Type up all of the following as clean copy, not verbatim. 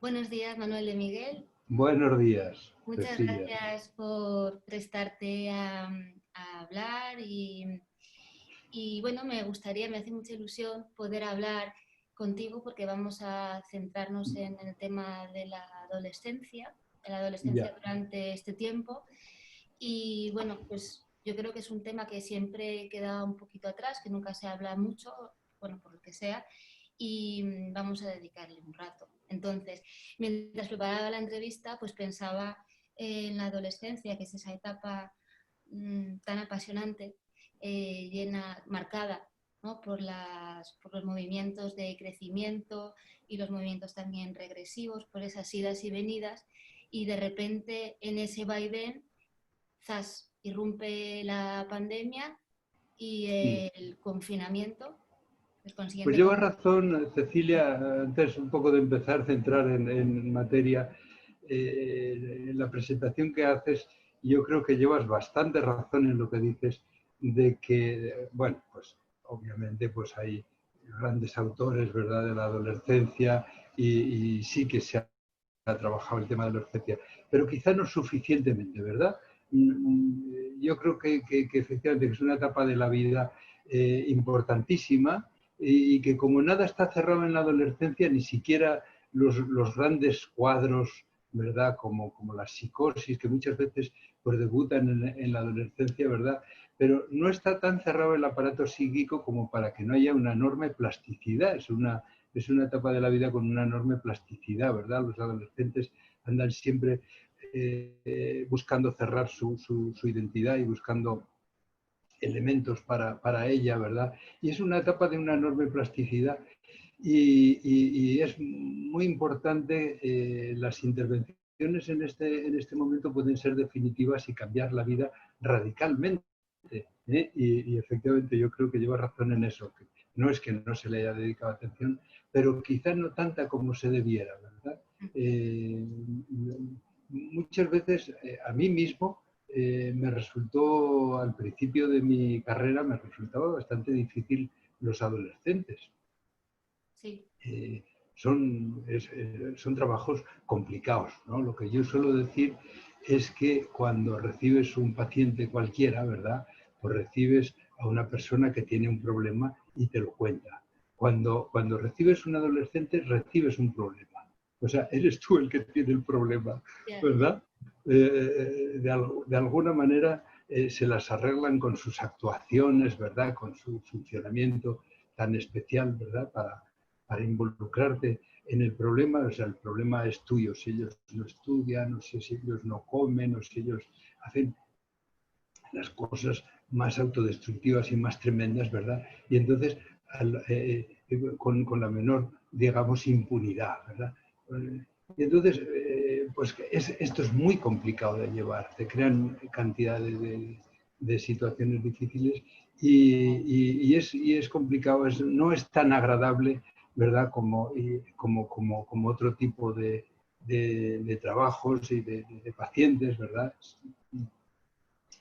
Buenos días, Manuel de Miguel. Buenos días, Muchas Cecilia. gracias por prestarte a hablar bueno, me hace mucha ilusión poder hablar contigo porque vamos a centrarnos en el tema de la adolescencia Ya. durante este tiempo. Y bueno, pues yo creo que es un tema que siempre queda un poquito atrás, que nunca se habla mucho, bueno, por lo que sea, y vamos a dedicarle un rato. Entonces, mientras preparaba la entrevista, pues pensaba en la adolescencia, que es esa etapa tan apasionante, llena, marcada, ¿no? por los movimientos de crecimiento y los movimientos también regresivos, por esas idas y venidas, y de repente en ese vaivén, zas, irrumpe la pandemia y el confinamiento, el Pues consiguiente llevas confinamiento. razón, Cecilia, antes un poco de empezar a centrar en materia, en la presentación que haces, yo creo que llevas bastante razón en lo que dices de que, bueno, pues obviamente pues hay grandes autores, ¿verdad?, de la adolescencia y sí que se ha trabajado el tema de la adolescencia, pero quizá no suficientemente, ¿verdad? Yo creo que efectivamente es una etapa de la vida importantísima y que como nada está cerrado en la adolescencia, ni siquiera los grandes cuadros, ¿verdad? Como la psicosis, que muchas veces pues, debutan en la adolescencia, ¿verdad? Pero no está tan cerrado el aparato psíquico como para que no haya una enorme plasticidad. Es una etapa de la vida con una enorme plasticidad, ¿verdad? Los adolescentes andan siempre buscando cerrar su identidad y buscando elementos para ella, ¿verdad? Y es una etapa de una enorme plasticidad y es muy importante las intervenciones en este momento pueden ser definitivas y cambiar la vida radicalmente. Y efectivamente yo creo que lleva razón en eso, que no es que no se le haya dedicado atención, pero quizás no tanta como se debiera, ¿verdad? Eh, Muchas veces a mí mismo me resultó, al principio de mi carrera, me resultaba bastante difícil los adolescentes. Sí, Eh, son trabajos complicados, ¿no? Lo que yo suelo decir es que cuando recibes un paciente cualquiera, ¿verdad? Pues recibes a una persona que tiene un problema y te lo cuenta. Cuando recibes un adolescente, recibes un problema. O sea, eres tú el que tiene el problema, yeah. ¿verdad? De alguna manera se las arreglan con sus actuaciones, ¿verdad? Con su funcionamiento tan especial, ¿verdad? Para involucrarte en el problema, o sea, el problema es tuyo, si ellos no estudian, o si ellos no comen, o si ellos hacen las cosas más autodestructivas y más tremendas, ¿verdad? Y entonces, con la menor, digamos, impunidad, ¿verdad? Y entonces, pues esto es muy complicado de llevar, te crean cantidad de situaciones difíciles y es complicado, no es tan agradable, ¿verdad? Como otro tipo de trabajos y de pacientes, ¿verdad?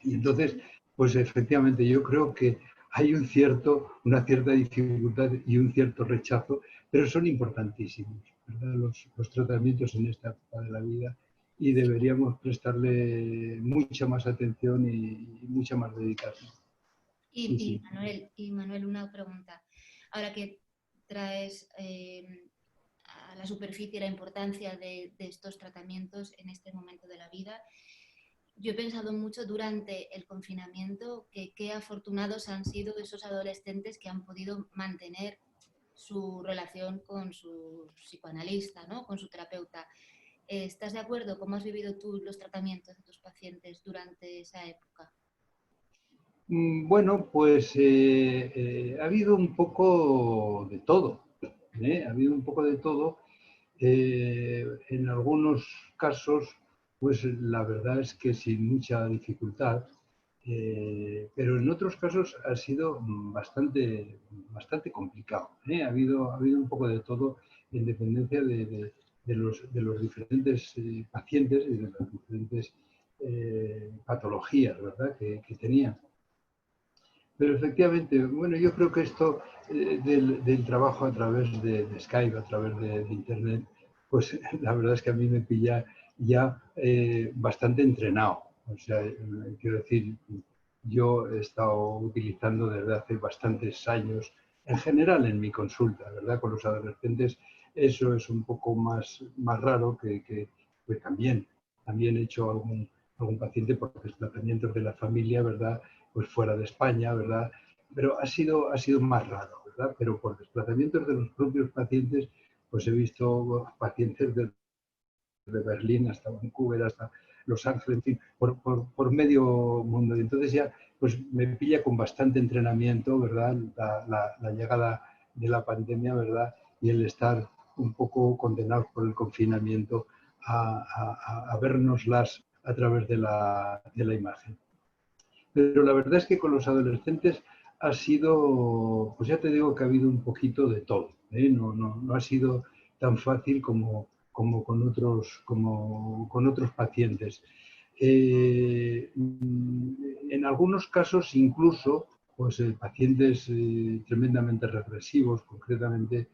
Y entonces, pues efectivamente yo creo que hay una cierta dificultad y un cierto rechazo, pero son importantísimos, ¿verdad? Los tratamientos en esta etapa de la vida y deberíamos prestarle mucha más atención y mucha más dedicación. Sí, sí. Y Manuel, una pregunta. Ahora que traes a la superficie la importancia de estos tratamientos en este momento de la vida, yo he pensado mucho durante el confinamiento que qué afortunados han sido esos adolescentes que han podido mantener su relación con su psicoanalista, ¿no? Con su terapeuta. ¿Estás de acuerdo? ¿Cómo has vivido tú los tratamientos de tus pacientes durante esa época? Bueno, pues ha habido un poco de todo, ¿eh? Ha habido un poco de todo. En algunos casos, pues la verdad es que sin mucha dificultad, pero en otros casos ha sido bastante complicado, ¿eh? Ha habido un poco de todo en dependencia de los diferentes pacientes y de las diferentes patologías, ¿verdad?, que tenían. Pero efectivamente, bueno, yo creo que esto del trabajo a través de Skype, a través de Internet, pues la verdad es que a mí me pilla ya bastante entrenado. O sea, quiero decir, yo he estado utilizando desde hace bastantes años, en general en mi consulta, ¿verdad? Con los adolescentes eso es un poco más raro que también he hecho algún paciente por desplazamientos de la familia, ¿verdad? Pues fuera de España, ¿verdad? Pero ha sido más raro, ¿verdad? Pero por desplazamientos de los propios pacientes, pues he visto pacientes de Berlín hasta Vancouver, hasta Los Ángeles, en fin, por medio mundo. Y entonces ya pues me pilla con bastante entrenamiento, ¿verdad? La llegada de la pandemia, ¿verdad? Y el estar un poco condenados por el confinamiento a vernoslas a través de la imagen. Pero la verdad es que con los adolescentes ha sido, pues ya te digo que ha habido un poquito de todo, ¿eh? No ha sido tan fácil como con otros pacientes. En algunos casos incluso, pues pacientes tremendamente regresivos, concretamente,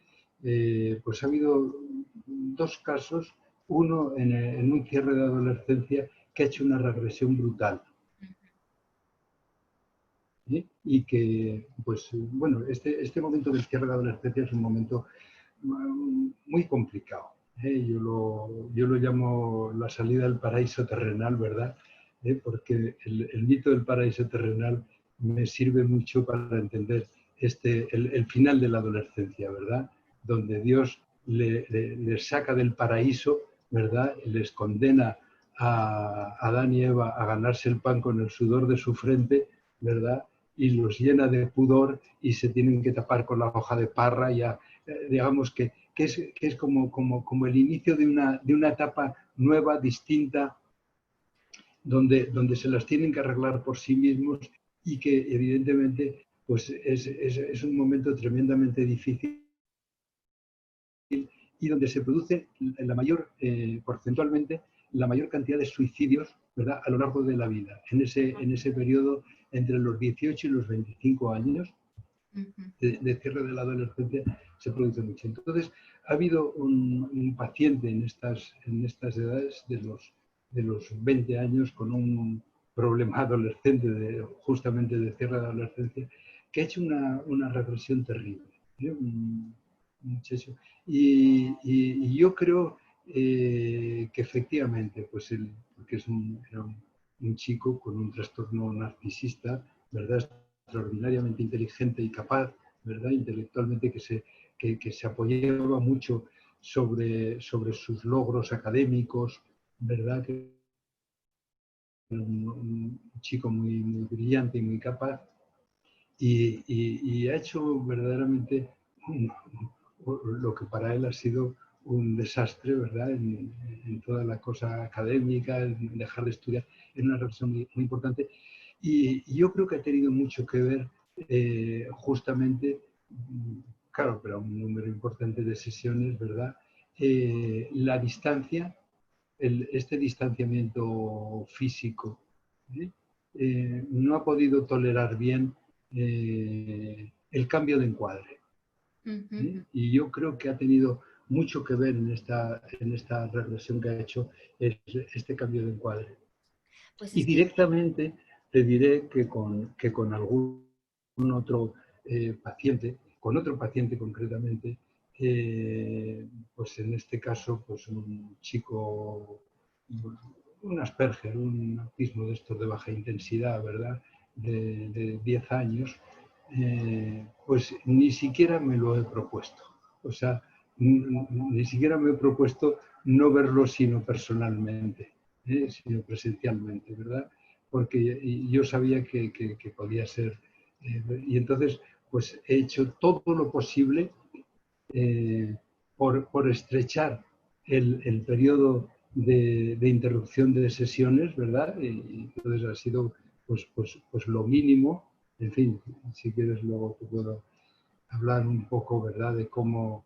pues ha habido dos casos, uno en un cierre de adolescencia que ha hecho una regresión brutal. ¿Sí? Y que, pues, bueno, este momento del cierre de la adolescencia es un momento muy complicado. Yo lo el la salida del paraíso terrenal, ¿verdad? Porque el mito del paraíso terrenal me sirve mucho para entender el final de la adolescencia, ¿verdad? Donde Dios les saca del paraíso, ¿verdad? Les condena a Adán y Eva a ganarse el pan con el sudor de su frente, ¿verdad? Y los llena de pudor y se tienen que tapar con la hoja de parra, ya digamos que es como el inicio de una etapa nueva, distinta, donde se las tienen que arreglar por sí mismos y que evidentemente pues es un momento tremendamente difícil y donde se produce porcentualmente la mayor cantidad de suicidios, ¿verdad?, a lo largo de la vida, en ese periodo entre los 18 y los 25 años de cierre de la adolescencia se produce mucho. Entonces, ha habido un paciente en estas edades de los 20 años con un problema adolescente, justamente de cierre de la adolescencia, que ha hecho una regresión terrible. Un muchacho. Y yo creo que efectivamente, pues porque era un chico con un trastorno narcisista, ¿verdad? Extraordinariamente inteligente y capaz, ¿verdad? Intelectualmente que se apoyaba mucho sobre sus logros académicos, ¿verdad? Que era un chico muy brillante y muy capaz y ha hecho verdaderamente lo que para él ha sido un desastre, ¿verdad? En toda la cosa académica, en dejar de estudiar, en una reflexión muy importante. Y yo creo que ha tenido mucho que ver justamente, claro, pero un número importante de sesiones, ¿verdad? La distancia, este distanciamiento físico, ¿eh? No ha podido tolerar bien el cambio de encuadre. Y yo creo que ha tenido mucho que ver en esta regresión que ha hecho este cambio de encuadre. Pues Y es que... directamente te diré que con algún otro paciente, con otro paciente concretamente, pues en este caso, pues un chico, un Asperger, un autismo de estos de baja intensidad, ¿verdad? De 10 años, pues ni siquiera me lo he propuesto. O sea, ni siquiera me he propuesto no verlo sino personalmente, sino presencialmente, ¿verdad? Porque yo sabía que podía ser. Y entonces, pues he hecho todo lo posible por estrechar el periodo de interrupción de sesiones, ¿verdad? Y entonces ha sido pues lo mínimo. En fin, si quieres luego te puedo hablar un poco, ¿verdad?, de cómo...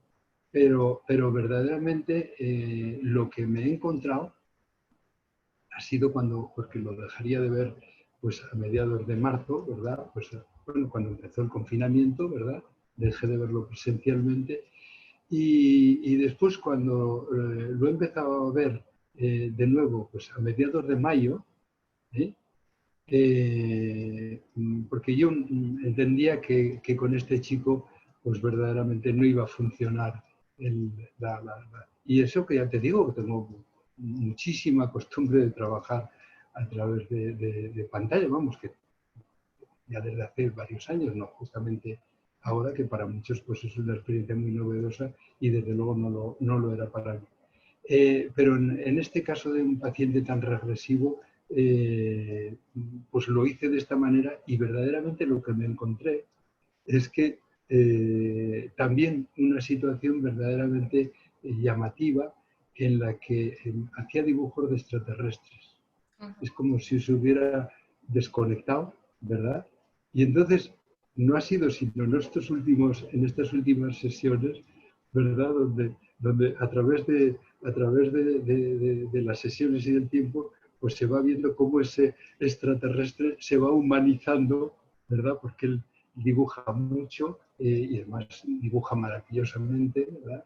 Pero verdaderamente lo que me he encontrado ha sido porque lo dejaría de ver pues a mediados de marzo, ¿verdad? Pues bueno, cuando empezó el confinamiento, ¿verdad? Dejé de verlo presencialmente Y después cuando lo he empezado a ver de nuevo, pues a mediados de mayo, ¿eh? Porque yo entendía que con este chico pues verdaderamente no iba a funcionar y eso que ya te digo, que tengo muchísima costumbre de trabajar a través de pantalla, vamos, que ya desde hace varios años, no justamente ahora, que para muchos pues es una experiencia muy novedosa y desde luego no lo era para mí. Pero en este caso de un paciente tan regresivo, pues lo hice de esta manera y verdaderamente lo que me encontré es que también una situación verdaderamente llamativa en la que hacía dibujos de extraterrestres. Ajá. Es como si se hubiera desconectado, ¿verdad? Y entonces no ha sido sino en estas últimas sesiones, ¿verdad? Donde a través de las sesiones y del tiempo, pues se va viendo cómo ese extraterrestre se va humanizando, ¿verdad? Porque él dibuja mucho y además dibuja maravillosamente, ¿verdad?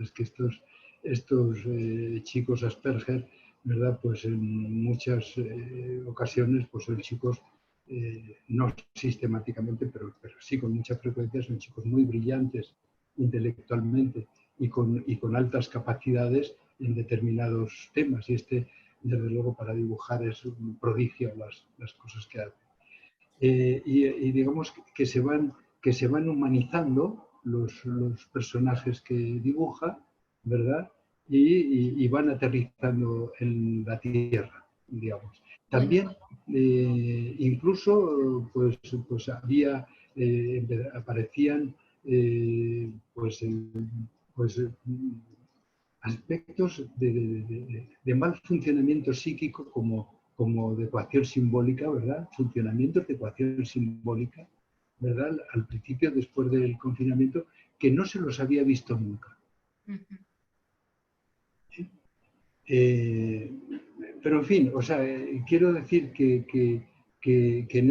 Es que estos chicos Asperger, ¿verdad? Pues en muchas ocasiones pues son chicos, no sistemáticamente, pero sí con mucha frecuencia, son chicos muy brillantes intelectualmente y con altas capacidades en determinados temas. Y este, desde luego, para dibujar es un prodigio las cosas que hace. Y digamos que se van humanizando los personajes que dibuja, ¿verdad? Y van aterrizando en la tierra, digamos. Bueno, También, incluso, pues había, aparecían, pues, pues aspectos de mal funcionamiento psíquico como de ecuación simbólica, ¿verdad? Funcionamientos de ecuación simbólica, ¿verdad? Al principio, después del confinamiento, que no se los había visto nunca. ujú. Eh, pero en fin, o sea, quiero decir que en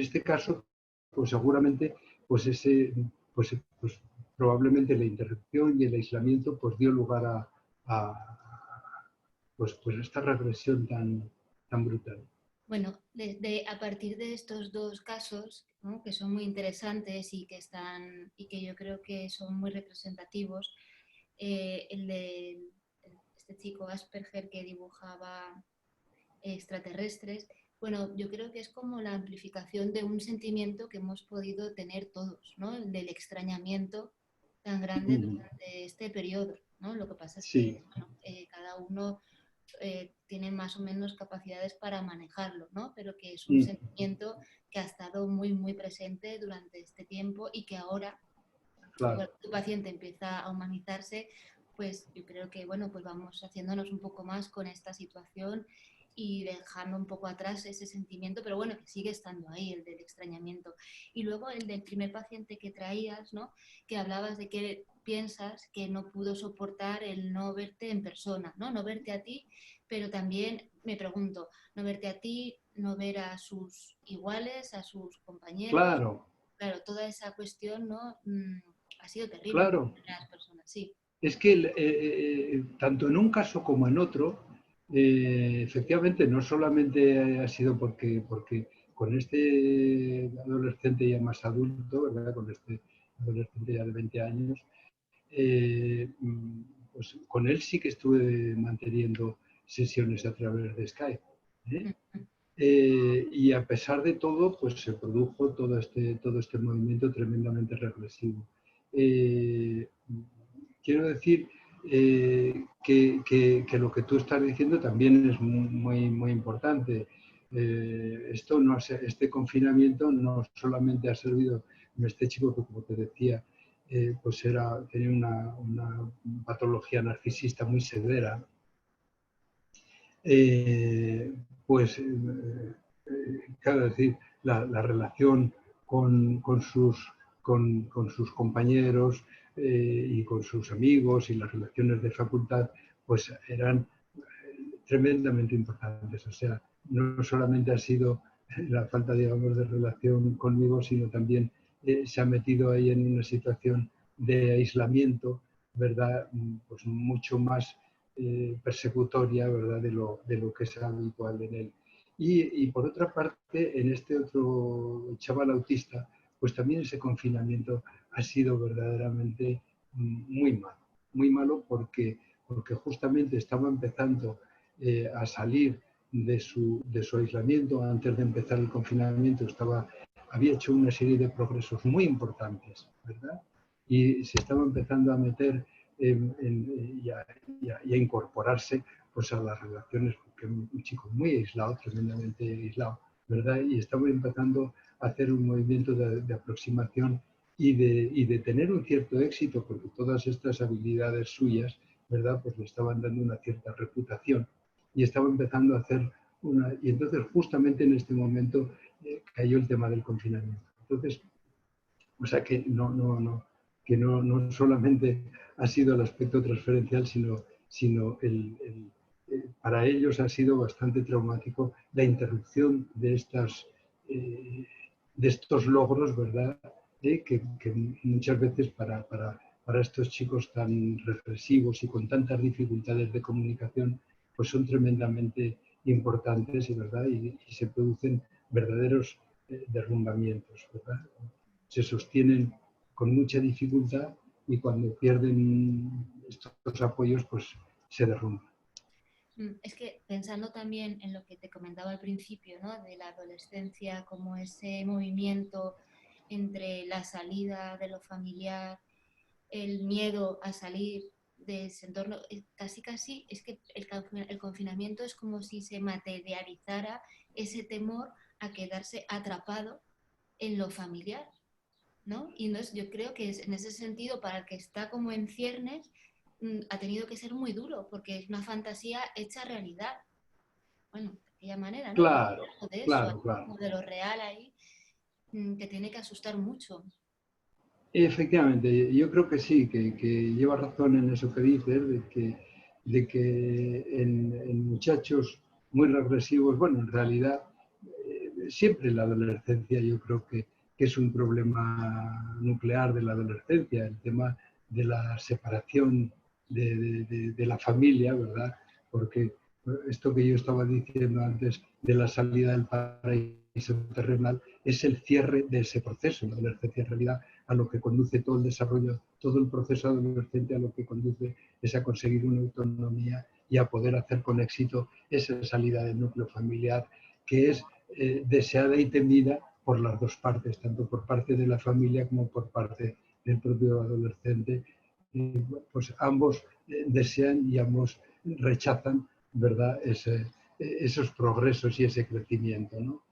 este caso, pues seguramente, pues pues probablemente la interrupción y el aislamiento pues dio lugar pues esta regresión tan brutal. Bueno, a partir de estos dos casos, ¿no? Que son muy interesantes y que están y que yo creo que son muy representativos, el de este chico Asperger que dibujaba extraterrestres, bueno, yo creo que es como la amplificación de un sentimiento que hemos podido tener todos, ¿no? El del extrañamiento tan grande durante este periodo, ¿no? Lo que pasa es que, Sí. bueno, cada uno tienen más o menos capacidades para manejarlo, ¿no? Pero que es un sentimiento que ha estado muy, muy presente durante este tiempo y que ahora, Claro. igual que tu paciente empieza a humanizarse, pues yo creo que, bueno, pues vamos haciéndonos un poco más con esta situación y dejando un poco atrás ese sentimiento, pero bueno, que sigue estando ahí, el del extrañamiento. Y luego el del primer paciente que traías, ¿no? Que hablabas de que piensas que no pudo soportar el no verte en persona, ¿no? No verte a ti, pero también me pregunto, no verte a ti, no ver a sus iguales, a sus compañeros, Claro, claro, toda esa cuestión, ¿no? Ha sido terrible claro. para las personas, sí. Es que tanto en un caso como en otro, efectivamente, no solamente ha sido porque con este adolescente ya más adulto, ¿verdad? Con este adolescente ya de 20 años, eh, pues con él sí que estuve manteniendo sesiones a través de Skype. ¿Eh? Y a pesar de todo, pues se produjo todo este movimiento tremendamente regresivo. Eh, quiero decir que lo que tú estás diciendo también es muy importante. Este confinamiento no solamente ha servido en este chico que, como te decía, pues tenía una patología narcisista muy severa, eh, pues, claro, decir, la relación con con sus compañeros y con sus amigos y las relaciones de facultad, pues eran tremendamente importantes. O sea, no solamente ha sido la falta, digamos, de relación conmigo, sino también se ha metido ahí en una situación de aislamiento, ¿verdad? Pues mucho más persecutoria, ¿verdad? De lo que es habitual en él. Y por otra parte, en este otro chaval autista, pues también ese confinamiento ha sido verdaderamente muy malo porque justamente estaba empezando a salir de su aislamiento. Antes de empezar el confinamiento había hecho una serie de progresos muy importantes, ¿verdad? Y se estaba empezando a meter y a incorporarse pues, a las relaciones, porque un chico muy aislado, tremendamente aislado, ¿verdad? Y estaba empezando a hacer un movimiento de aproximación y de tener un cierto éxito, porque todas estas habilidades suyas, ¿verdad? Pues le estaban dando una cierta reputación y estaba empezando a hacer una... Y entonces justamente en este momento cayó el tema del confinamiento. Entonces, o sea que que no solamente ha sido el aspecto transferencial, sino para ellos ha sido bastante traumático la interrupción de estos logros, ¿verdad? Que muchas veces para estos chicos tan reflexivos y con tantas dificultades de comunicación, pues son tremendamente importantes, ¿verdad? Y se producen verdaderos derrumbamientos, ¿verdad? Se sostienen con mucha dificultad y cuando pierden estos apoyos, pues se derrumban. Es que pensando también en lo que te comentaba al principio, ¿no? De la adolescencia, como ese movimiento entre la salida de lo familiar, el miedo a salir de ese entorno, casi es que el confinamiento es como si se materializara ese temor a quedarse atrapado en lo familiar, ¿no? Y entonces yo creo que en ese sentido, para el que está como en ciernes, ha tenido que ser muy duro, porque es una fantasía hecha realidad. Bueno, de aquella manera, ¿no? Porque Claro, algo de eso, claro, claro. algo de lo real ahí, que tiene que asustar mucho. Efectivamente, yo creo que sí, que lleva razón en eso que dices, de que en muchachos muy regresivos, bueno, en realidad siempre la adolescencia yo creo que es un problema nuclear de la adolescencia, el tema de la separación de la familia, ¿verdad? Porque esto que yo estaba diciendo antes de la salida del paraíso terrenal es el cierre de ese proceso. La adolescencia en realidad a lo que conduce todo el desarrollo, todo el proceso adolescente a lo que conduce es a conseguir una autonomía y a poder hacer con éxito esa salida del núcleo familiar que es deseada y temida por las dos partes, tanto por parte de la familia como por parte del propio adolescente. Pues ambos desean y ambos rechazan, ¿verdad? Esos progresos y ese crecimiento, ¿no?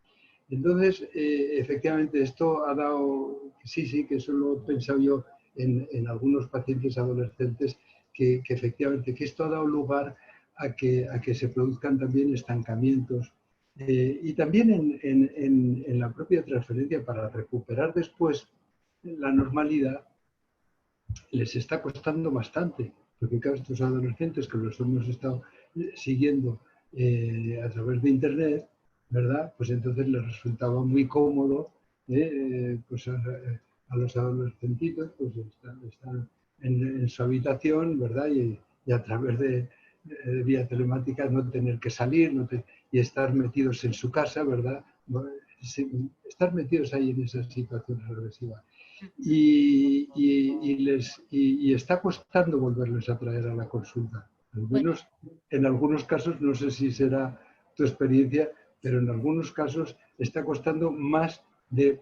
Entonces, efectivamente, esto ha dado, sí, que eso lo he pensado yo en algunos pacientes adolescentes, que efectivamente que esto ha dado lugar a que se produzcan también estancamientos y también en la propia transferencia para recuperar después la normalidad les está costando bastante, porque claro, estos adolescentes que los hemos estado siguiendo a través de Internet, ¿verdad? Pues entonces les resultaba muy cómodo pues a los adolescentitos pues están en su habitación, ¿verdad? Y a través de vía telemática no tener que salir y estar metidos en su casa, ¿verdad? Estar metidos ahí en esas situaciones agresivas y está costando volverles a traer a la consulta. Al Bueno, menos en algunos casos, no sé si será tu experiencia, pero en algunos casos está costando más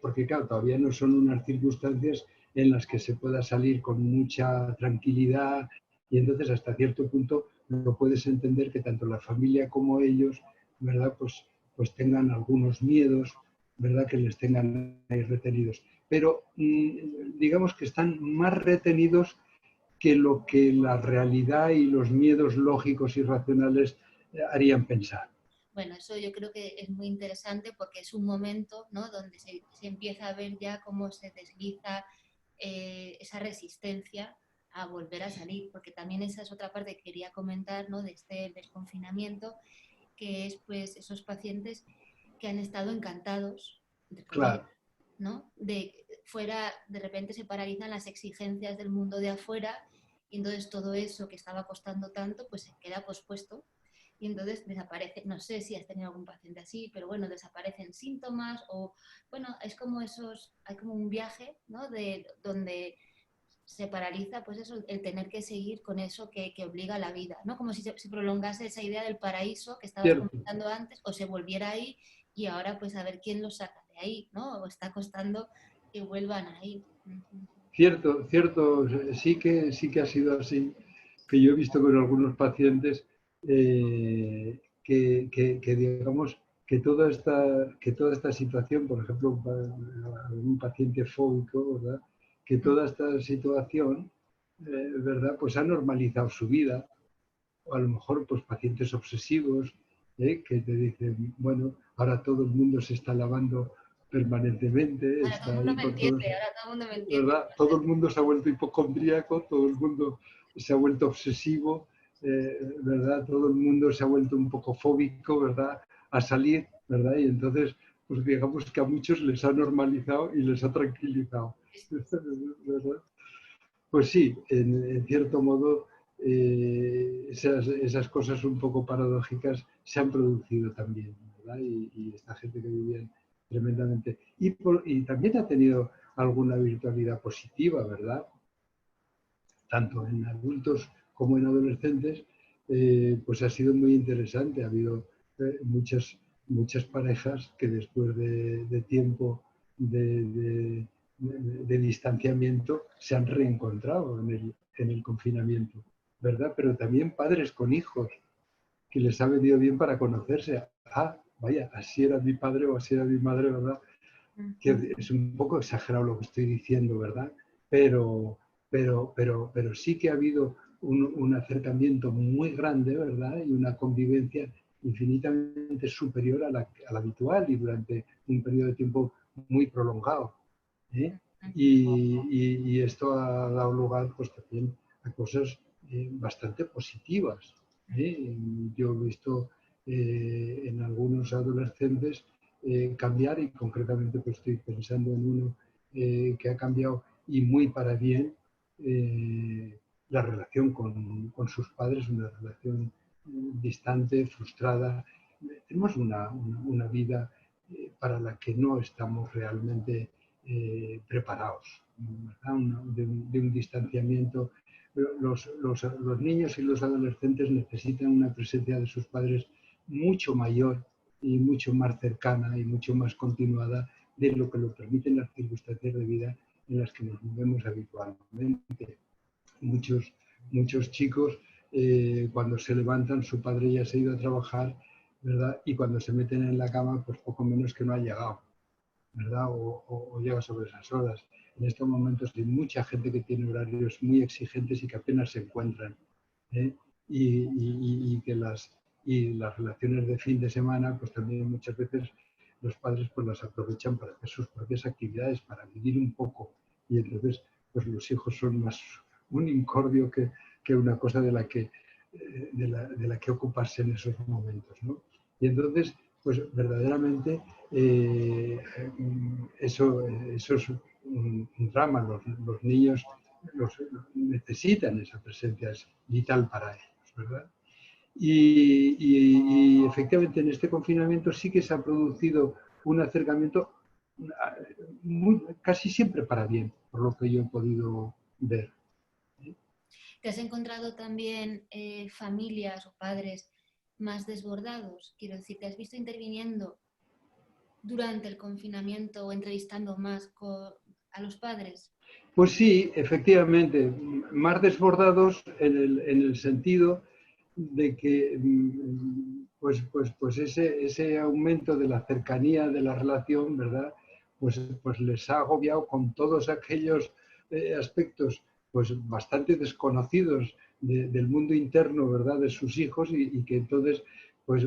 porque claro, todavía no son unas circunstancias en las que se pueda salir con mucha tranquilidad y entonces hasta cierto punto lo puedes entender que tanto la familia como ellos, ¿verdad? Pues tengan algunos miedos, ¿verdad? Que les tengan ahí retenidos. Pero digamos que están más retenidos que lo que la realidad y los miedos lógicos y racionales harían pensar. bueno, eso yo creo que es muy interesante porque es un momento, ¿no? Donde se empieza a ver ya cómo se desliza esa resistencia a volver a salir, porque también esa es otra parte que quería comentar, ¿no? De este desconfinamiento, que es pues esos pacientes que han estado encantados, entre comillas, Claro, ¿no? De fuera, de repente se paralizan las exigencias del mundo de afuera y entonces todo eso que estaba costando tanto, pues se queda pospuesto y entonces desaparece. No sé si has tenido algún paciente así, pero bueno, desaparecen síntomas o, bueno, es como hay como un viaje, ¿no? De donde se paraliza, pues eso, el tener que seguir con eso que obliga a la vida, ¿no? Como si se prolongase esa idea del paraíso que estabas Cierto, comentando antes, o se volviera ahí y ahora pues a ver quién los saca de ahí, ¿no? O está costando que vuelvan ahí. cierto, cierto, sí que ha sido así, que yo he visto con algunos pacientes que digamos que toda esta situación, por ejemplo, para un paciente fóbico, ¿verdad? Que toda esta situación, ¿verdad? Pues ha normalizado su vida, o a lo mejor pues pacientes obsesivos, que te dicen, bueno, ahora todo el mundo se está lavando permanentemente, Ahora todo el está mundo ahí me con todos, entiende, ahora todo el mundo me entiende. ¿verdad? Todo el mundo se ha vuelto hipocondríaco, todo el mundo se ha vuelto obsesivo, ¿verdad? Todo el mundo se ha vuelto un poco fóbico, ¿verdad? A salir, ¿verdad? Y entonces, pues digamos que a muchos les ha normalizado y les ha tranquilizado, ¿verdad? Pues sí, en cierto modo, esas cosas un poco paradójicas se han producido también, ¿verdad? Y esta gente que vivía tremendamente. Y también ha tenido alguna virtualidad positiva, ¿verdad? Tanto en adultos como en adolescentes, pues ha sido muy interesante. Ha habido muchas parejas que después de tiempo de distanciamiento se han reencontrado en el confinamiento, ¿verdad? Pero también padres con hijos, que les ha venido bien para conocerse. Ah, vaya, así era mi padre o así era mi madre, ¿verdad? Que es un poco exagerado lo que estoy diciendo, ¿verdad? Pero, pero sí que ha habido un acercamiento muy grande, ¿verdad? Y una convivencia infinitamente superior a la habitual y durante un periodo de tiempo muy prolongado. ¿Eh? Y esto ha dado lugar pues también a cosas bastante positivas. ¿Eh? Yo he visto en algunos adolescentes cambiar y concretamente pues estoy pensando en uno que ha cambiado y muy para bien la relación con sus padres, una relación distante, frustrada. Tenemos una vida para la que no estamos realmente preparados, ¿verdad? De un distanciamiento. Los niños y los adolescentes necesitan una presencia de sus padres mucho mayor y mucho más cercana y mucho más continuada de lo que lo permiten las circunstancias de vida en las que nos movemos habitualmente. Muchos chicos, cuando se levantan, su padre ya se ha ido a trabajar, ¿verdad? Y cuando se meten en la cama, pues poco menos que no ha llegado, ¿verdad? O llega sobre esas horas. En estos momentos hay mucha gente que tiene horarios muy exigentes y que apenas se encuentran. ¿Eh? Que las relaciones de fin de semana, pues también muchas veces los padres pues las aprovechan para hacer sus propias actividades, para vivir un poco. Y entonces, pues los hijos son más un incordio que una cosa de la que ocuparse en esos momentos, ¿no? Y entonces, pues verdaderamente eso es un drama. Los niños necesitan esa presencia, es vital para ellos, ¿verdad? Y efectivamente en este confinamiento sí que se ha producido un acercamiento casi siempre para bien, por lo que yo he podido ver. ¿Te has encontrado también familias o padres más desbordados? Quiero decir, ¿te has visto interviniendo durante el confinamiento o entrevistando más a los padres? Pues sí, efectivamente, más desbordados en el sentido de que pues ese aumento de la cercanía de la relación, ¿verdad? Pues les ha agobiado con todos aquellos aspectos pues bastante desconocidos del mundo interno, ¿verdad? De sus hijos y que entonces pues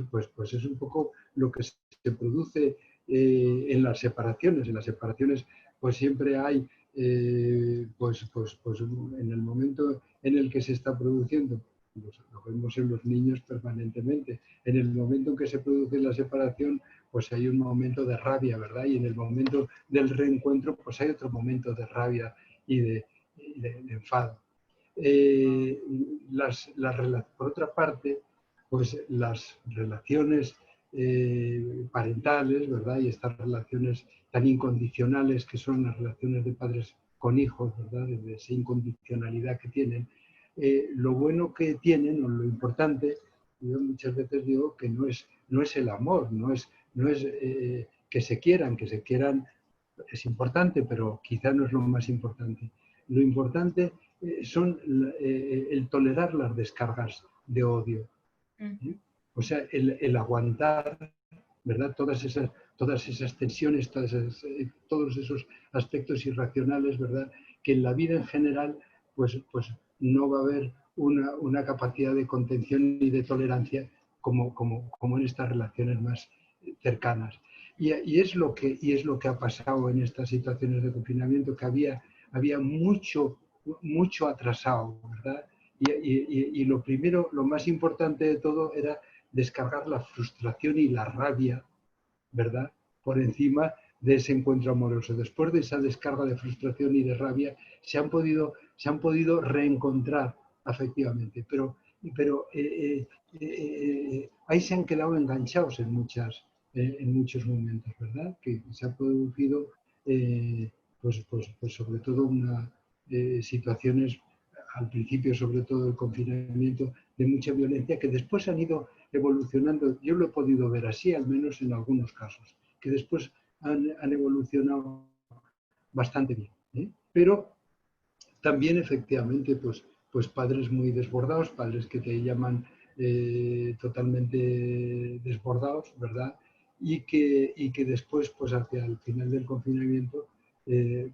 es un poco lo que se produce en las separaciones. En las separaciones pues siempre hay pues en el momento en el que se está produciendo, vemos en los niños permanentemente. En el momento en que se produce la separación, pues hay un momento de rabia, ¿verdad? Y en el momento del reencuentro, pues hay otro momento de rabia y de enfado. Por otra parte, pues las relaciones parentales, ¿verdad? Y estas relaciones tan incondicionales que son las relaciones de padres con hijos, ¿verdad? De esa incondicionalidad que tienen. Lo bueno que tienen, o lo importante, yo muchas veces digo que no es el amor, no es que se quieran es importante, pero quizá no es lo más importante. Lo importante son el tolerar las descargas de odio. O sea, el aguantar, ¿verdad? Todas esas tensiones, todos esos aspectos irracionales, ¿verdad? Que en la vida en general, pues no va a haber una capacidad de contención y de tolerancia como en estas relaciones más cercanas. Y es lo que ha pasado en estas situaciones de confinamiento, que había mucho atrasado, ¿verdad? Y lo primero, lo más importante de todo era descargar la frustración y la rabia, ¿verdad? Por encima de ese encuentro amoroso. Después de esa descarga de frustración y de rabia, se han podido reencontrar afectivamente, pero ahí se han quedado enganchados en muchos momentos, ¿verdad? Que se ha producido, pues sobre todo situaciones, al principio sobre todo el confinamiento, de mucha violencia, que después han ido evolucionando. Yo lo he podido ver así, al menos en algunos casos, que después han evolucionado bastante bien, ¿eh? Pero también efectivamente pues padres muy desbordados, padres que te llaman totalmente desbordados, ¿verdad? Y que después, pues hacia el final del confinamiento,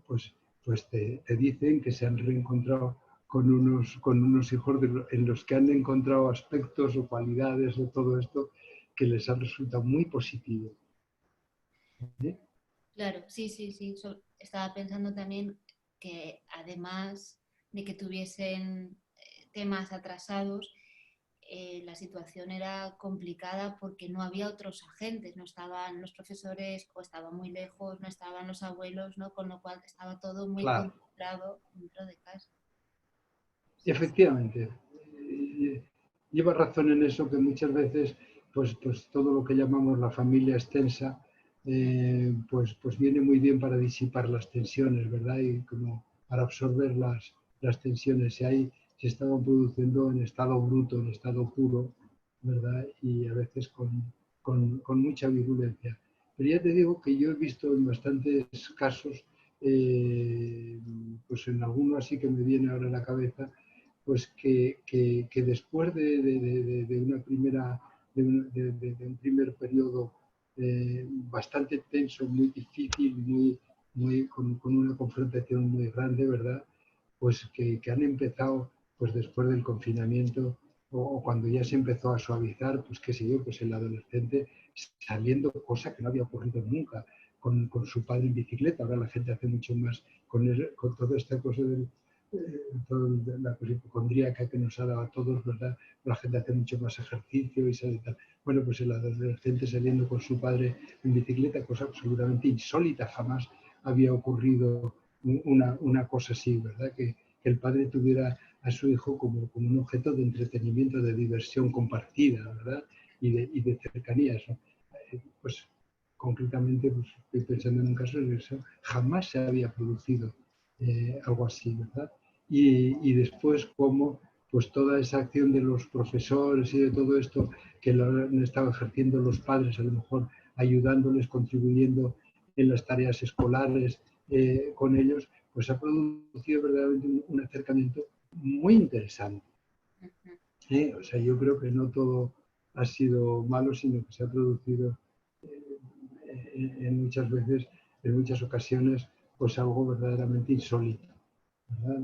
pues te dicen que se han reencontrado con unos hijos en los que han encontrado aspectos o cualidades o todo esto que les ha resultado muy positivo, ¿eh? Claro, sí, sí, sí. Estaba pensando también que además de que tuviesen temas atrasados, la situación era complicada porque no había otros agentes, no estaban los profesores o estaban muy lejos, no estaban los abuelos, ¿no? Con lo cual estaba todo muy Claro. concentrado dentro de casa. Sí, sí. Efectivamente, lleva razón en eso, que muchas veces pues todo lo que llamamos la familia extensa pues viene muy bien para disipar las tensiones, ¿verdad? Y como para absorber las tensiones. Y ahí se estaban produciendo en estado bruto, en estado puro, ¿verdad? Y a veces con mucha virulencia. Pero ya te digo que yo he visto en bastantes casos, pues en algunos así que me viene ahora a la cabeza, pues que después de una primera, de un primer periodo bastante tenso, muy difícil, con una confrontación muy grande, ¿verdad? Pues que han empezado, pues después del confinamiento o cuando ya se empezó a suavizar, pues qué sé yo, pues el adolescente saliendo, cosa que no había ocurrido nunca, con su padre en bicicleta. Ahora la gente hace mucho más con toda esta cosa toda la cosa hipocondríaca que nos ha dado a todos, ¿verdad? La gente hace mucho más ejercicio y sale tal. Bueno, pues el adolescente saliendo con su padre en bicicleta, cosa absolutamente insólita, jamás había ocurrido una cosa así, ¿verdad? Que el padre tuviera a su hijo como un objeto de entretenimiento, de diversión compartida, ¿verdad? Y de cercanías, ¿no? Pues concretamente pues, estoy pensando en un caso de eso, jamás se había producido algo así, ¿verdad? Y después cómo pues toda esa acción de los profesores y de todo esto que lo han estado ejerciendo los padres, a lo mejor ayudándoles, contribuyendo en las tareas escolares con ellos, pues ha producido verdaderamente un acercamiento muy interesante. O sea, yo creo que no todo ha sido malo, sino que se ha producido en muchas veces, en muchas ocasiones, pues algo verdaderamente insólito, ¿verdad?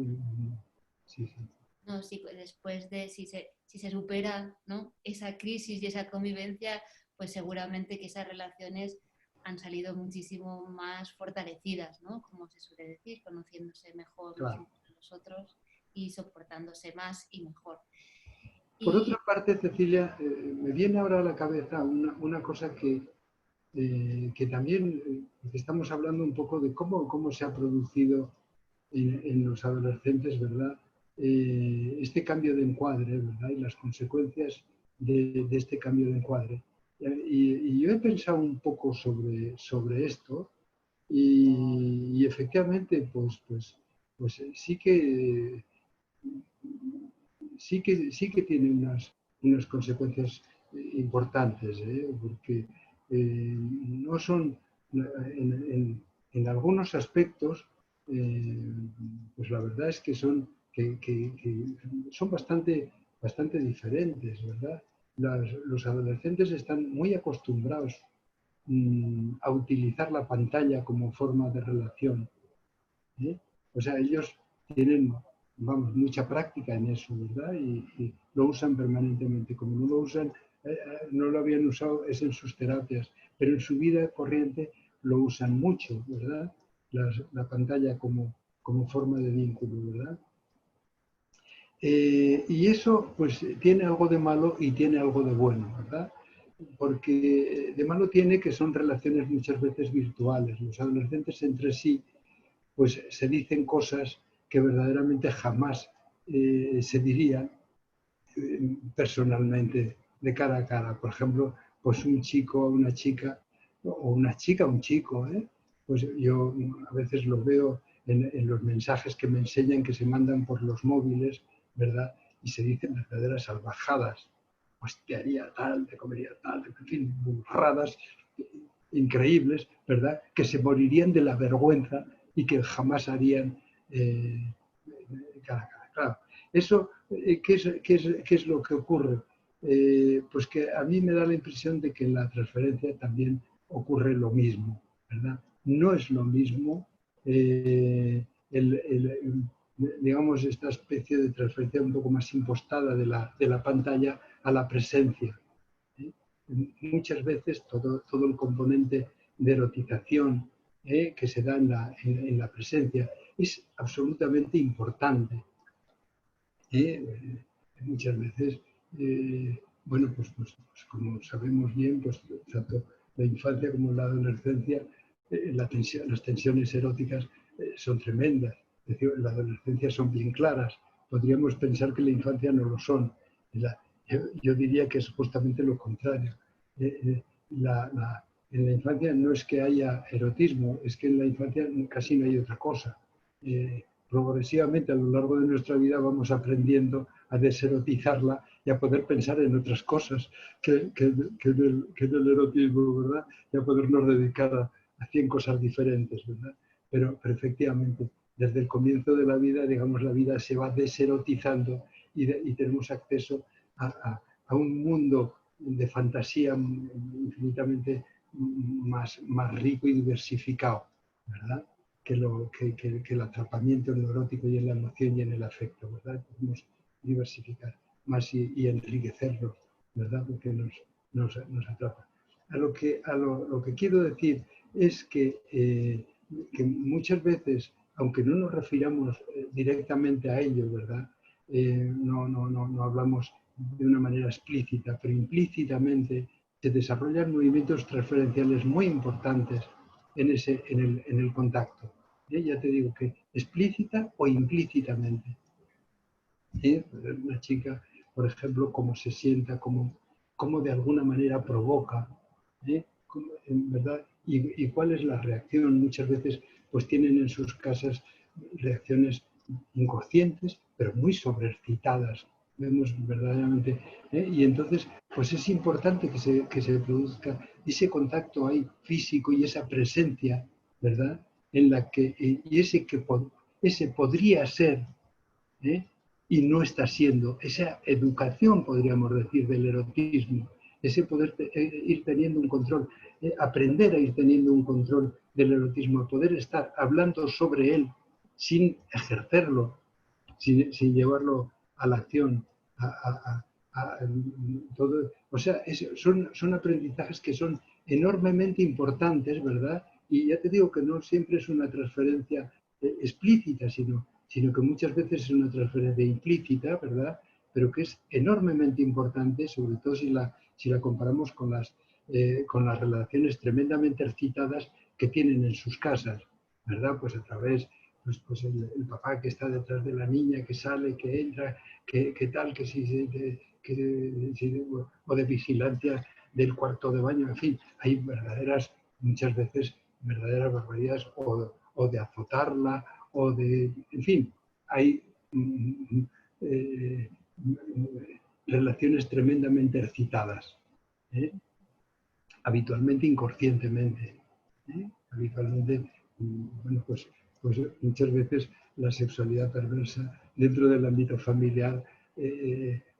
Sí, sí. No, sí, pues después de si se supera, ¿no? Esa crisis y esa convivencia, pues seguramente que esas relaciones han salido muchísimo más fortalecidas, ¿no? Como se suele decir, conociéndose mejor los Claro. unos a los otros y soportándose más y mejor. Por Y otra parte, Cecilia, me viene ahora a la cabeza una cosa que también estamos hablando un poco de cómo se ha producido en los adolescentes, ¿verdad? Este cambio de encuadre, ¿verdad? Y las consecuencias de este cambio de encuadre. Y yo he pensado un poco sobre esto y efectivamente, pues sí que tiene unas consecuencias importantes, porque no son, en algunos aspectos, pues la verdad es que que son bastante diferentes, ¿verdad? Los adolescentes están muy acostumbrados a utilizar la pantalla como forma de relación, ¿eh? O sea, ellos tienen, vamos, mucha práctica en eso, ¿verdad? Y lo usan permanentemente. Como no lo usan, no lo habían usado, es en sus terapias, pero en su vida corriente lo usan mucho, ¿verdad? La pantalla como forma de vínculo, ¿verdad? Y eso, pues, tiene algo de malo y tiene algo de bueno, ¿verdad? Porque de malo tiene que son relaciones muchas veces virtuales. Los adolescentes entre sí pues se dicen cosas que verdaderamente jamás se dirían personalmente de cara a cara. Por ejemplo, pues un chico a una chica, o una chica a un chico, pues yo a veces lo veo en los mensajes que me enseñan que se mandan por los móviles, ¿verdad? Y se dicen verdaderas salvajadas. Pues te haría tal, te comería tal, en fin, burradas increíbles, ¿verdad? Que se morirían de la vergüenza y que jamás harían cara a cara. Claro, eso, ¿qué es lo que ocurre? Pues que a mí me da la impresión de que en la transferencia también ocurre lo mismo, ¿verdad? No es lo mismo digamos, esta especie de transferencia un poco más impostada de la pantalla a la presencia. ¿eh? Muchas veces todo el componente de erotización que se da en la presencia es absolutamente importante. Muchas veces, bueno, pues como sabemos bien, pues tanto la infancia como la adolescencia, las tensiones eróticas son tremendas. Es decir, en la adolescencia son bien claras. Podríamos pensar que en la infancia no lo son. Yo diría que es justamente lo contrario. Eh, eh, en la infancia no es que haya erotismo, es que en la infancia casi no hay otra cosa. Progresivamente a lo largo de nuestra vida vamos aprendiendo a deserotizarla y a poder pensar en otras cosas que en el erotismo, ¿verdad? Y a podernos dedicar a 100 cosas diferentes, ¿verdad? Pero efectivamente, desde el comienzo de la vida, digamos, la vida se va deserotizando y tenemos acceso a un mundo de fantasía infinitamente más rico y diversificado, ¿verdad? Que el atrapamiento en lo erótico y en la emoción y en el afecto, ¿verdad? Podemos diversificar más y enriquecerlo, ¿verdad? Porque nos atrapa. Lo que quiero decir es que muchas veces, aunque no nos refiramos directamente a ello, ¿verdad? No hablamos de una manera explícita, pero implícitamente se desarrollan movimientos transferenciales muy importantes en el contacto. Ya te digo que explícita o implícitamente. Una chica, por ejemplo, cómo se sienta, cómo de alguna manera provoca, ¿verdad? Y cuál es la reacción. Muchas veces pues tienen en sus casas reacciones inconscientes, pero muy sobreexcitadas. Vemos verdaderamente. Y entonces, pues es importante que se produzca ese contacto ahí físico y esa presencia, ¿verdad? En la que, y ese podría ser, ¿eh? Y no está siendo esa educación, podríamos decir, del erotismo, ese poder ir teniendo un control, aprender a ir teniendo un control del erotismo, poder estar hablando sobre él sin ejercerlo, sin llevarlo a la acción, todo. O sea, son aprendizajes que son enormemente importantes, ¿verdad? Y ya te digo que no siempre es una transferencia explícita, sino que muchas veces es una transferencia implícita, ¿verdad? pero que es enormemente importante, sobre todo si la comparamos con las relaciones tremendamente excitadas que tienen en sus casas, ¿verdad? Pues a través, pues el papá que está detrás de la niña, que sale, que entra, que tal, que o de vigilancia del cuarto de baño, en fin, hay muchas veces, verdaderas barbaridades, o de azotarla, o de, en fin, hay eh, relaciones tremendamente excitadas, ¿eh? Habitualmente inconscientemente. Habitualmente, bueno, pues muchas veces la sexualidad perversa dentro del ámbito familiar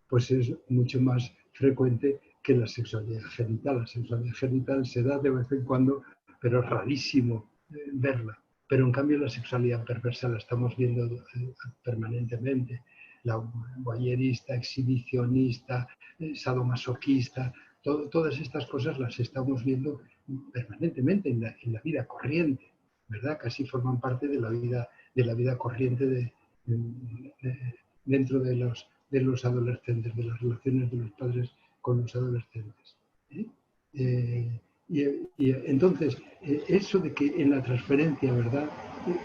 pues es mucho más frecuente que la sexualidad genital. La sexualidad genital se da de vez en cuando, pero es rarísimo verla. Pero en cambio la sexualidad perversa la estamos viendo permanentemente. La voyerista, exhibicionista, sadomasoquista, todas estas cosas las estamos viendo permanentemente en la vida corriente, ¿verdad? Casi forman parte de la vida corriente dentro de los adolescentes, de las relaciones de los padres con los adolescentes. ¿Eh? Y entonces, eso de que en la transferencia, ¿verdad?,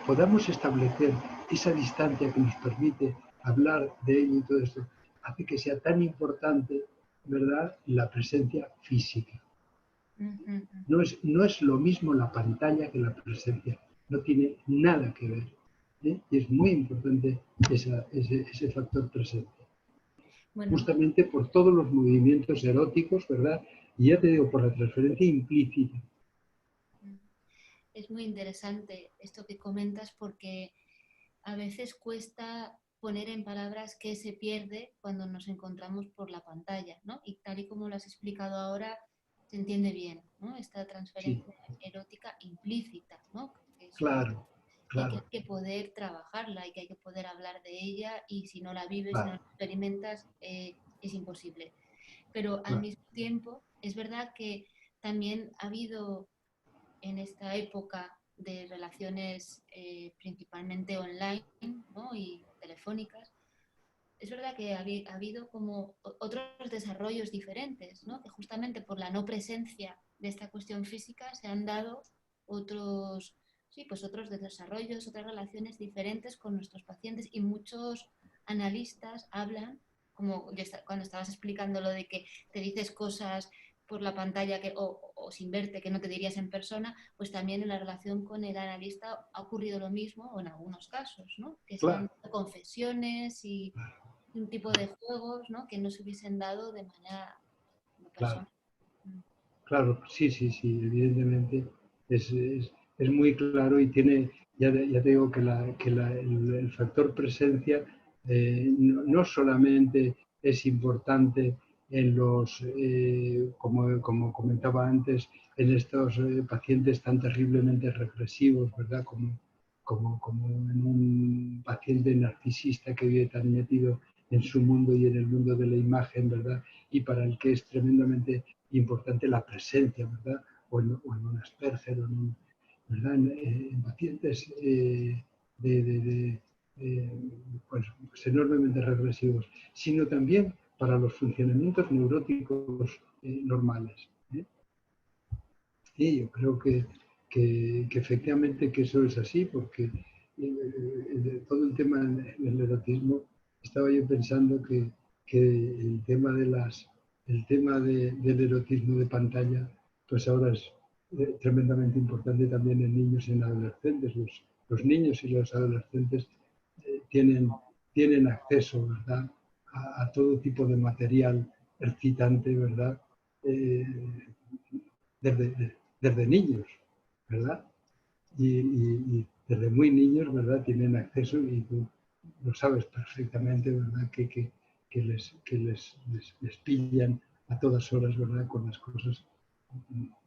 podamos establecer esa distancia que nos permite hablar de ello y todo esto, hace que sea tan importante, ¿verdad?, la presencia física. No es lo mismo la pantalla que la presencia. No tiene nada que ver. Y es muy importante ese factor presente. Bueno, justamente por todos los movimientos eróticos, ¿verdad? Y ya te digo, por la transferencia implícita. Es muy interesante esto que comentas porque a veces cuesta poner en palabras qué se pierde cuando nos encontramos por la pantalla, ¿no? Y tal y como lo has explicado ahora, se entiende bien, ¿no? Esta transferencia erótica implícita, ¿no? Claro, claro. Y que hay que poder trabajarla y que hay que poder hablar de ella y si no la vives, si no la experimentas, es imposible. Pero al mismo tiempo, es verdad que también ha habido en esta época de relaciones principalmente online, ¿no?, y telefónicas, es verdad que ha habido como otros desarrollos diferentes, ¿no?, que justamente por la no presencia de esta cuestión física se han dado otros, sí, pues otros desarrollos, otras relaciones diferentes con nuestros pacientes y muchos analistas hablan, como cuando estabas explicando lo de que te dices cosas por la pantalla o sin verte que no te dirías en persona, pues también en la relación con el analista ha ocurrido lo mismo, o en algunos casos, ¿no?, que se han dado confesiones y un tipo de juegos, ¿no?, que no se hubiesen dado de manera personal. Claro, sí, evidentemente es muy claro y tiene, ya te digo que el factor presencia no solamente es importante en como comentaba antes, en estos pacientes tan terriblemente regresivos, ¿verdad? Como en un paciente narcisista que vive tan metido en su mundo y en el mundo de la imagen, ¿verdad? Y para el que es tremendamente importante la presencia, ¿verdad? O en un Asperger, ¿verdad? En pacientes pues enormemente regresivos, sino también para los funcionamientos neuróticos normales. Y yo creo que efectivamente que eso es así, porque todo el tema del erotismo, estaba yo pensando que el tema del erotismo de pantalla, pues ahora es tremendamente importante también en niños y en adolescentes. Los niños y los adolescentes tienen acceso, ¿verdad?, a todo tipo de material excitante, ¿verdad?, desde niños, ¿verdad? Y desde muy niños, ¿verdad?, tienen acceso y tú lo sabes perfectamente, ¿verdad?, que les pillan a todas horas, ¿verdad?, con las cosas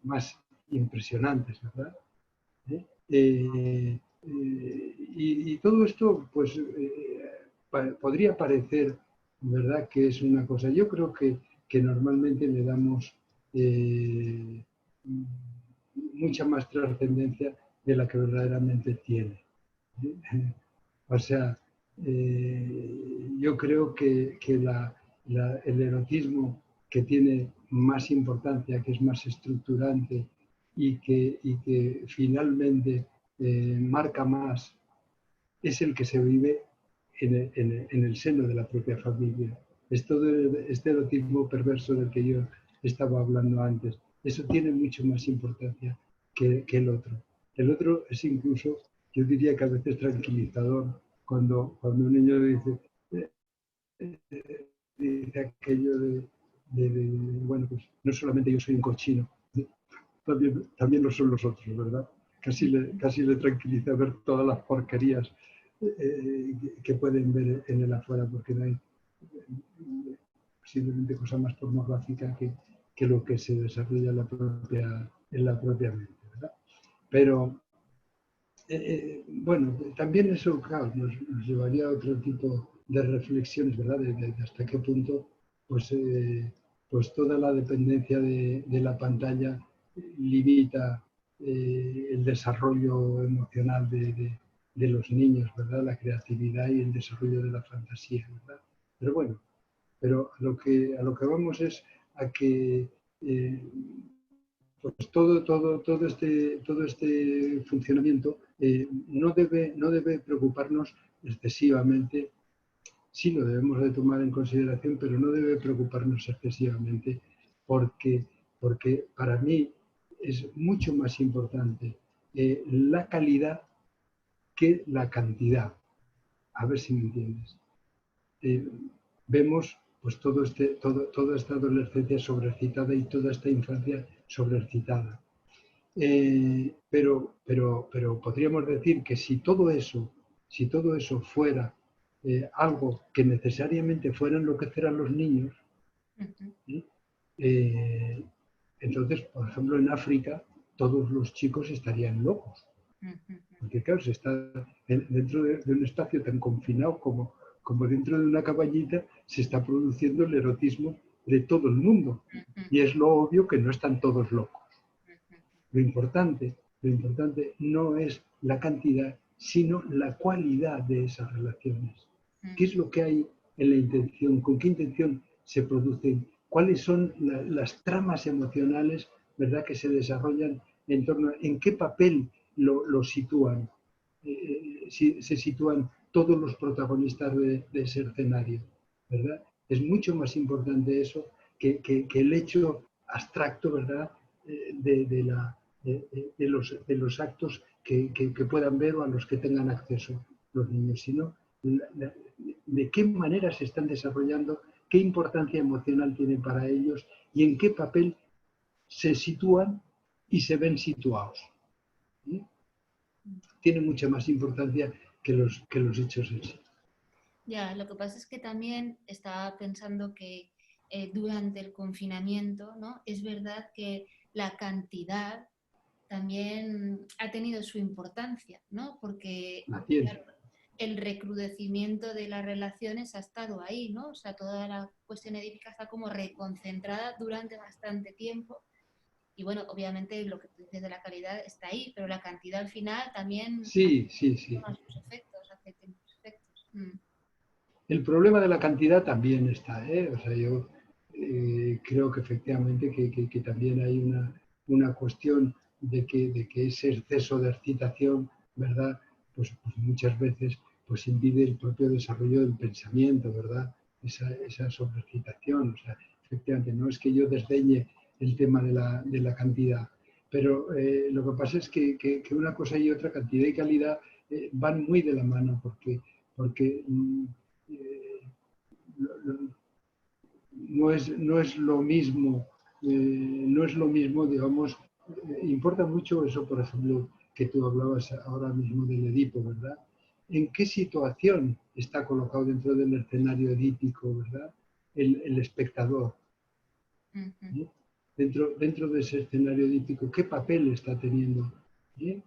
más impresionantes, ¿verdad? Y todo esto, pues, podría parecer, ¿verdad?, que es una cosa. Yo creo que normalmente le damos mucha más trascendencia de la que verdaderamente tiene. O sea, yo creo que el erotismo que tiene más importancia, que es más estructurante y que finalmente marca más, es el que se vive en el seno de la propia familia. Es todo este erotismo perverso del que yo estaba hablando antes. Eso tiene mucho más importancia que el otro. El otro es incluso, yo diría que a veces tranquilizador, cuando un niño dice, dice aquello bueno, pues no solamente yo soy un cochino, también lo son los otros, ¿verdad? Casi le tranquiliza ver todas las porquerías que pueden ver en el afuera, porque no hay simplemente cosa más pornográfica que lo que se desarrolla en la propia mente, ¿verdad? Pero, bueno, también eso, claro, nos llevaría a otro tipo de reflexiones, ¿verdad? De hasta qué punto, pues, pues toda la dependencia de la pantalla limita el desarrollo emocional de los niños, ¿verdad? La creatividad y el desarrollo de la fantasía, ¿verdad? Pero bueno, pero a lo que vamos es a que pues todo este funcionamiento no debe preocuparnos excesivamente. Sí lo debemos de tomar en consideración, pero no debe preocuparnos excesivamente porque, porque para mí es mucho más importante la calidad que la cantidad. A ver si me entiendes. Vemos pues toda esta adolescencia sobreexcitada y toda esta infancia sobreexcitada. Pero podríamos decir que si todo eso fuera algo que necesariamente fuera enloquecer a los niños, ¿sí? eh, entonces, por ejemplo, en África todos los chicos estarían locos. Porque claro, se está dentro de un espacio tan confinado como dentro de una cabañita, se está produciendo el erotismo de todo el mundo. Y es lo obvio que no están todos locos. Lo importante no es la cantidad, sino la cualidad de esas relaciones. ¿Qué es lo que hay en la intención? ¿Con qué intención se producen? ¿Cuáles son las tramas emocionales, verdad, que se desarrollan en torno a en qué papel lo sitúan? Si se sitúan todos los protagonistas de ese escenario, ¿verdad? Es mucho más importante eso que el hecho abstracto, ¿verdad? De los actos que puedan ver o a los que tengan acceso los niños, sino de qué manera se están desarrollando, qué importancia emocional tienen para ellos y en qué papel se sitúan y se ven situados. ¿Sí? Tiene mucha más importancia que los hechos en sí. Ya, lo que pasa es que también estaba pensando que durante el confinamiento, ¿no? Es verdad que la cantidad también ha tenido su importancia, ¿no? Porque La tiene. claro, el recrudecimiento de las relaciones ha estado ahí, ¿no? O sea, toda la cuestión edípica está como reconcentrada durante bastante tiempo. Y bueno, obviamente lo que tú dices de la calidad está ahí, pero la cantidad al final también Sí. hace sus efectos, hace sus efectos. El problema de la cantidad también está, ¿eh? O sea, yo creo que efectivamente que también hay una cuestión de que ese exceso de excitación, ¿verdad? Pues muchas veces pues impide el propio desarrollo del pensamiento, ¿verdad? Esa sobreexcitación. O sea, efectivamente, no es que yo desdeñe el tema de la cantidad, pero lo que pasa es que una cosa y otra, cantidad y calidad, van muy de la mano porque no es lo mismo, digamos, importa mucho eso, por ejemplo, que tú hablabas ahora mismo del Edipo, ¿verdad? ¿En qué situación está colocado dentro del escenario edípico, ¿verdad? El espectador. ¿Sí? Dentro de ese escenario edípico, ¿qué papel está teniendo? ¿Sí?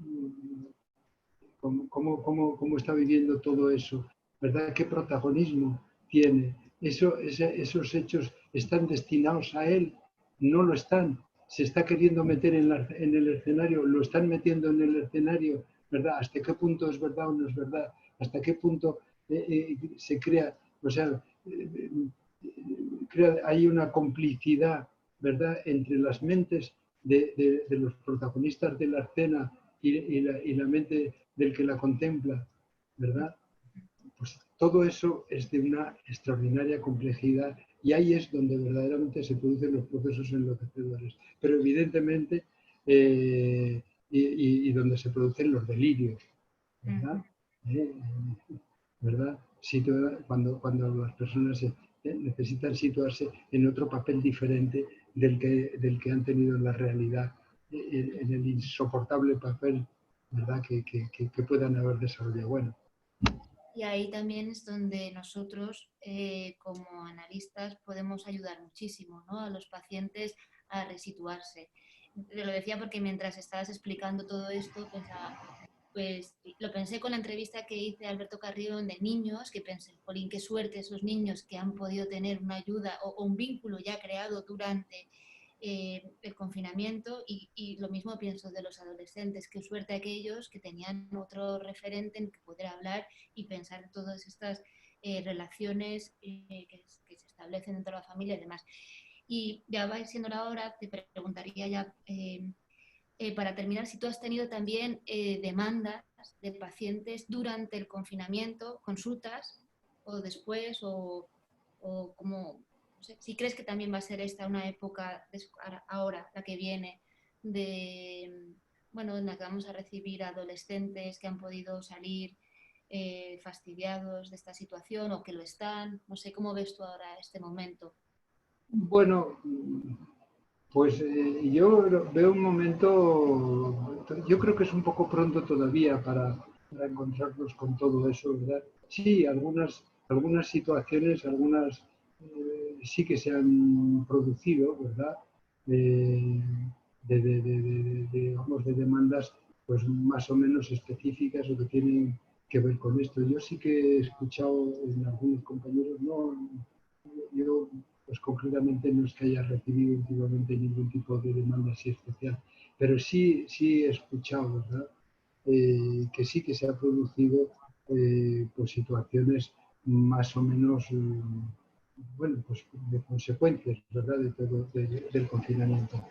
¿Cómo está viviendo todo eso? ¿Verdad? ¿Qué protagonismo tiene? Esos hechos están destinados a él, no lo están. Se está queriendo meter en el escenario, lo están metiendo en el escenario, ¿verdad? ¿Hasta qué punto es verdad o no es verdad? ¿Hasta qué punto se crea, o sea, hay una complicidad, ¿verdad?, entre las mentes de los protagonistas de la escena y la mente del que la contempla, ¿verdad? Pues todo eso es de una extraordinaria complejidad y ahí es donde verdaderamente se producen los procesos enloquecedores. Pero evidentemente, y donde se producen los delirios, ¿verdad? ¿Eh? ¿Verdad? Cuando las personas necesitan situarse en otro papel diferente del que han tenido en la realidad, en el insoportable papel, ¿verdad?, que puedan haber desarrollado. Bueno. Y ahí también es donde nosotros, como analistas, podemos ayudar muchísimo, ¿no?, a los pacientes a resituarse. Te lo decía porque mientras estabas explicando todo esto, pensaba, pues lo pensé con la entrevista que hice a Alberto Carrión de niños, que pensé, jolín, qué suerte esos niños que han podido tener una ayuda o un vínculo ya creado durante el confinamiento y lo mismo pienso de los adolescentes, qué suerte aquellos que tenían otro referente en que poder hablar y pensar en todas estas relaciones que se establecen dentro de la familia y demás. Y ya va siendo la hora, te preguntaría ya para terminar, si tú has tenido también demandas de pacientes durante el confinamiento, consultas, o después, o como, no sé, si crees que también va a ser esta una época, ahora, la que viene, de, bueno, en la que vamos a recibir adolescentes que han podido salir fastidiados de esta situación o que lo están. No sé, ¿cómo ves tú ahora este momento? Bueno, pues yo veo un momento, yo creo que es un poco pronto todavía para encontrarnos con todo eso, ¿verdad? Sí, algunas situaciones, algunas sí que se han producido, ¿verdad? Eh, digamos, de demandas pues más o menos específicas o que tienen que ver con esto. Yo sí que he escuchado en algunos compañeros, no, yo pues concretamente no es que haya recibido últimamente ningún tipo de demanda así especial, pero sí he escuchado, ¿verdad? Que sí que se ha producido pues situaciones más o menos, bueno, pues de consecuencias, ¿verdad?, de todo, del confinamiento.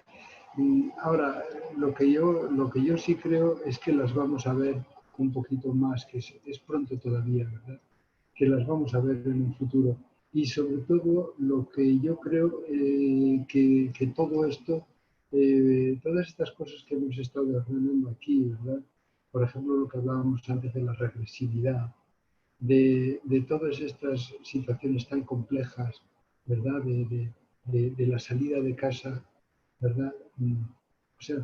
Ahora, lo que yo sí creo es que las vamos a ver un poquito más, que es pronto todavía, ¿verdad?, que las vamos a ver en un futuro. Y sobre todo, lo que yo creo que todo esto, todas estas cosas que hemos estado hablando aquí, ¿verdad? Por ejemplo, lo que hablábamos antes de la regresividad, de todas estas situaciones tan complejas, ¿verdad? De la salida de casa, ¿verdad? O sea,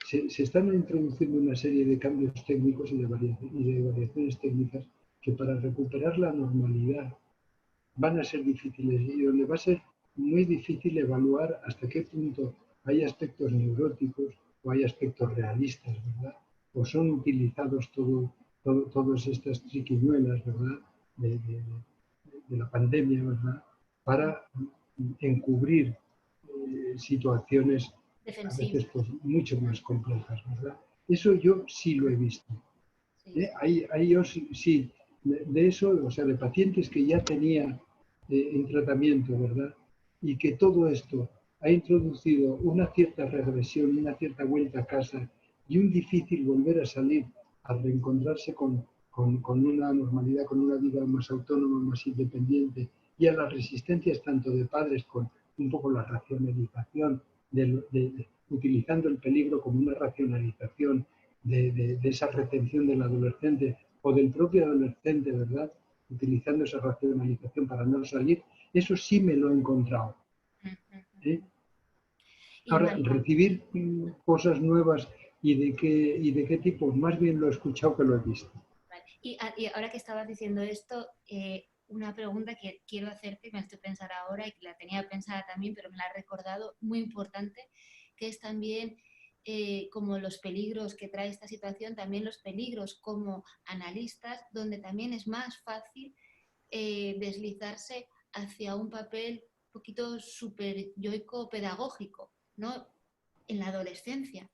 se están introduciendo una serie de cambios técnicos y de variaciones técnicas que para recuperar la normalidad van a ser difíciles y donde va a ser muy difícil evaluar hasta qué punto hay aspectos neuróticos o hay aspectos realistas, ¿verdad? O son utilizados todas estas triquiñuelas, ¿verdad?, de la pandemia, ¿verdad?, para encubrir situaciones a Defensivo. veces pues mucho más complejas, ¿verdad? Eso yo sí lo he visto. Sí. Ahí yo sí, de eso, o sea, de pacientes que ya tenía en tratamiento, ¿verdad? Y que todo esto ha introducido una cierta regresión, una cierta vuelta a casa y un difícil volver a salir, a reencontrarse con una normalidad, con una vida más autónoma, más independiente, y a las resistencias tanto de padres con un poco la racionalización, utilizando el peligro como una racionalización de esa retención del adolescente o del propio adolescente, ¿verdad?, utilizando esa racionalización para no salir, eso sí me lo he encontrado. ¿Eh? Y Ahora, María, recibir cosas nuevas y de qué tipo, más bien lo he escuchado que lo he visto. vale. Y ahora que estabas diciendo esto, una pregunta que quiero hacerte, me estoy pensando ahora y que la tenía pensada también, pero me la he recordado, muy importante, que es también como los peligros que trae esta situación, también los peligros como analistas, donde también es más fácil deslizarse hacia un papel un poquito superyoico pedagógico, ¿no? En la adolescencia.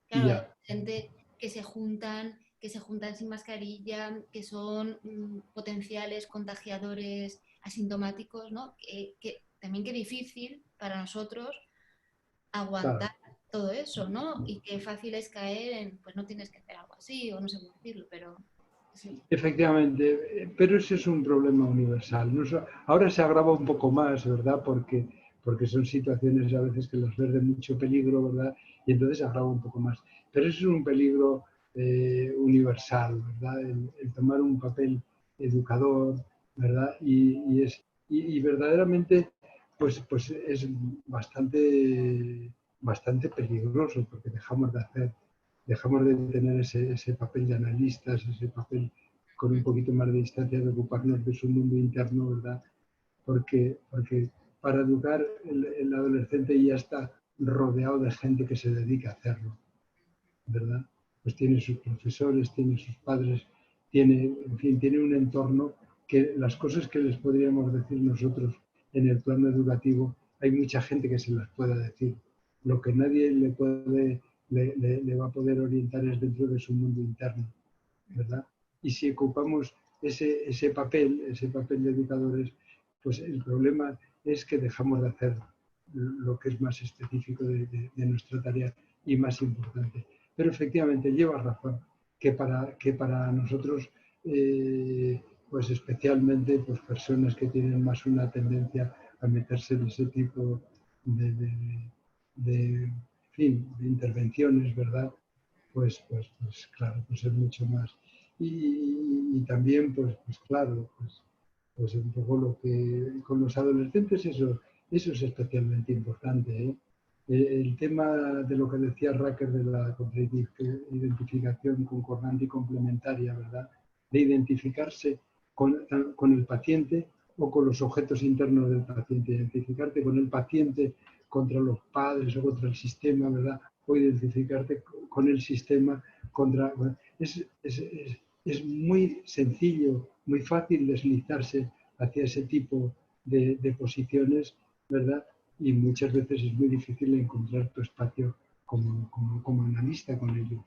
Claro, Ya, gente que se juntan que se juntan sin mascarilla, que son potenciales contagiadores asintomáticos, ¿no? Que también qué difícil para nosotros aguantar Claro. todo eso, ¿no? Y qué fácil es caer en, pues no tienes que hacer algo así, o no sé cómo decirlo, pero sí. Efectivamente, pero ese es un problema universal. Ahora se agrava un poco más, ¿verdad? Porque son situaciones a veces que las ves de mucho peligro, ¿verdad? Y entonces se agrava un poco más. Pero eso es un peligro universal, ¿verdad? El tomar un papel educador, ¿verdad? Y verdaderamente, pues es bastante peligroso porque dejamos de tener ese papel de analistas, ese papel con un poquito más de distancia de ocuparnos de su mundo interno, ¿verdad? Porque para educar el adolescente ya está rodeado de gente que se dedica a hacerlo, ¿verdad? Pues tiene sus profesores, tiene sus padres, en fin, tiene un entorno que las cosas que les podríamos decir nosotros en el plano educativo, hay mucha gente que se las pueda decir. Lo que nadie le va a poder orientar es dentro de su mundo interno, ¿verdad? Y si ocupamos ese papel de educadores, pues el problema es que dejamos de hacer lo que es más específico de nuestra tarea y más importante. Pero efectivamente lleva razón que para nosotros, pues especialmente pues personas que tienen más una tendencia a meterse en ese tipo en fin, de intervenciones, ¿verdad? Pues claro, pues es mucho más. Y también, pues claro, pues un poco lo que con los adolescentes eso es especialmente importante, ¿eh? El tema de lo que decía Racker de la identificación concordante y complementaria, ¿verdad? De identificarse con el paciente o con los objetos internos del paciente, identificarte con el paciente contra los padres o contra el sistema, ¿verdad? O identificarte con el sistema contra... Es muy sencillo, muy fácil deslizarse hacia ese tipo de posiciones, ¿verdad? Y muchas veces es muy difícil encontrar tu espacio como analista con ellos.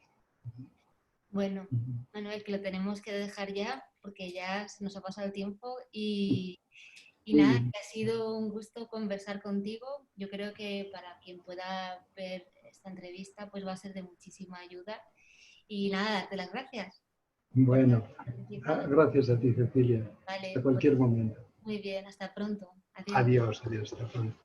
Bueno, Manuel, que lo tenemos que dejar ya porque ya se nos ha pasado el tiempo y Muy nada, bien. que ha sido un gusto conversar contigo. Yo creo que para quien pueda ver esta entrevista, pues va a ser de muchísima ayuda. Y nada, darte las gracias por Bueno, haber participado. gracias a ti, Cecilia. Hasta Vale, pues cualquier momento. muy bien, hasta pronto. Adiós. Adiós, adiós. Hasta pronto.